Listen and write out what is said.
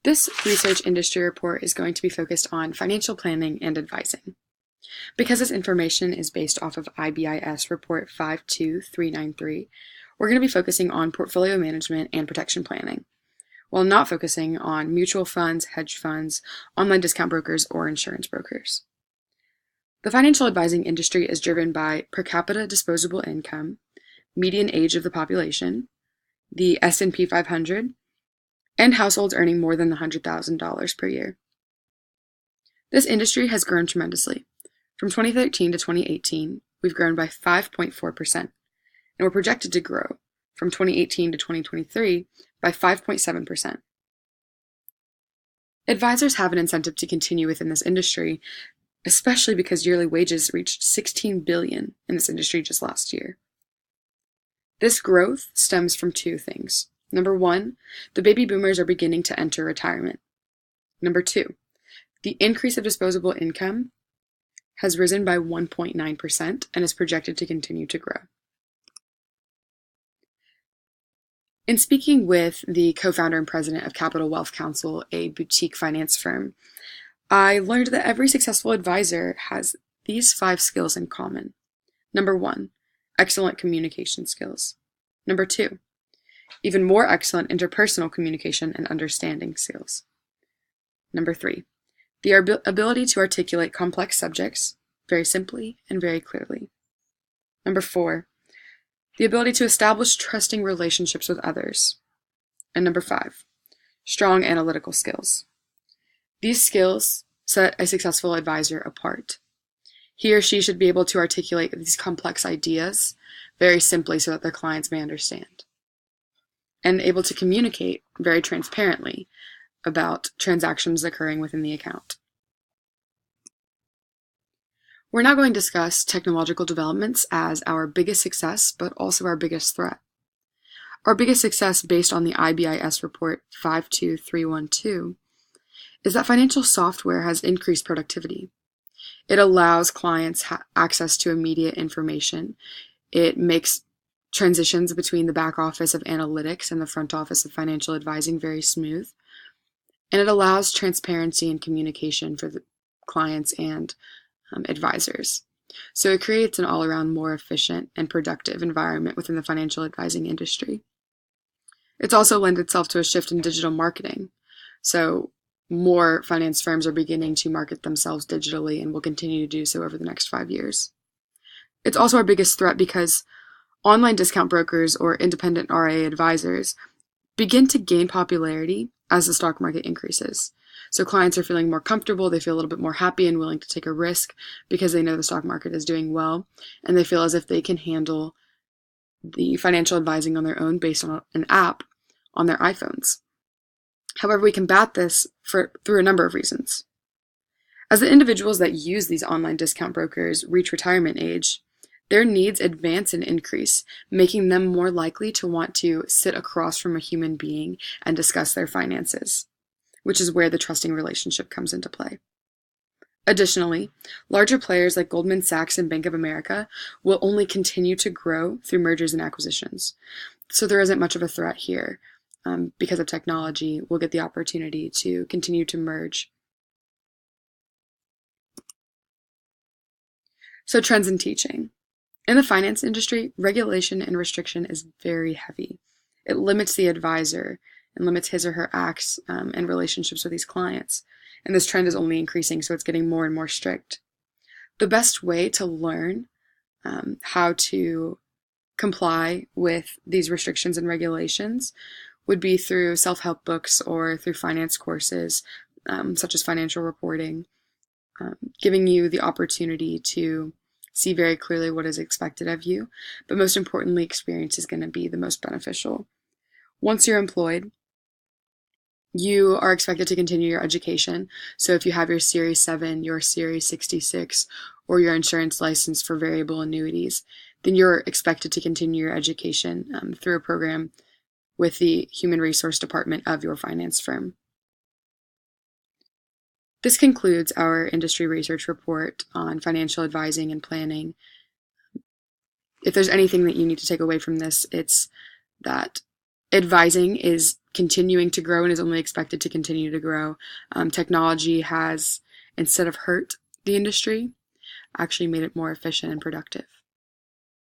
This research industry report is going to be focused on financial planning and advising. Because this information is based off of IBIS Report 52393, we're going to be focusing on portfolio management and protection planning, while not focusing on mutual funds, hedge funds, online discount brokers, or insurance brokers. The financial advising industry is driven by per capita disposable income, median age of the population, the S&P 500, and households earning more than $100,000 per year. This industry has grown tremendously. From 2013 to 2018, we've grown by 5.4%, and we're projected to grow from 2018 to 2023 by 5.7%. Advisors have an incentive to continue within this industry, especially because yearly wages reached $16 billion in this industry just last year. This growth stems from two things. Number one, the baby boomers are beginning to enter retirement. Number two, the increase of disposable income has risen by 1.9% and is projected to continue to grow. In speaking with the co-founder and president of Capital Wealth Counsel, a boutique finance firm, I learned that every successful advisor has these 5 skills in common. Number 1, excellent communication skills. Number 2, even more excellent interpersonal communication and understanding skills. Number 3, the ability to articulate complex subjects very simply and very clearly. Number 4, the ability to establish trusting relationships with others. And number 5, strong analytical skills. These skills set a successful advisor apart. He or she should be able to articulate these complex ideas very simply so that their clients may understand, and able to communicate very transparently about transactions occurring within the account. We're now going to discuss technological developments as our biggest success, but also our biggest threat. Our biggest success, based on the IBIS report 52312, is that financial software has increased productivity. It allows clients access to immediate information. It makes transitions between the back office of analytics and the front office of financial advising very smooth. And it allows transparency and communication for the clients and advisors. So it creates an all-around more efficient and productive environment within the financial advising industry. It's also lent itself to a shift in digital marketing. So more finance firms are beginning to market themselves digitally and will continue to do so over the next 5 years. It's also our biggest threat because online discount brokers or independent RIA advisors begin to gain popularity as the stock market increases. So clients are feeling more comfortable, they feel a little bit more happy and willing to take a risk because they know the stock market is doing well, and they feel as if they can handle the financial advising on their own based on an app on their iPhones. However, we combat this through a number of reasons. As the individuals that use these online discount brokers reach retirement age, their needs advance and increase, making them more likely to want to sit across from a human being and discuss their finances, which is where the trusting relationship comes into play. Additionally, larger players like Goldman Sachs and Bank of America will only continue to grow through mergers and acquisitions. So there isn't much of a threat here. Because of technology, we'll get the opportunity to continue to merge. So trends in teaching. In the finance industry, regulation and restriction is very heavy. It limits the advisor and limits his or her acts and relationships with these clients. And this trend is only increasing, so it's getting more and more strict. The best way to learn how to comply with these restrictions and regulations would be through self-help books or through finance courses, such as financial reporting, giving you the opportunity to see very clearly what is expected of you. But most importantly, experience is going to be the most beneficial. Once you're employed, you are expected to continue your education. So if you have your Series 7, your Series 66, or your insurance license for variable annuities, then you're expected to continue your education through a program with the human resource department of your finance firm. This concludes our industry research report on financial advising and planning. If there's anything that you need to take away from this, it's that Advising is continuing to grow and is only expected to continue to grow. Technology has, instead of hurt the industry, actually made it more efficient and productive.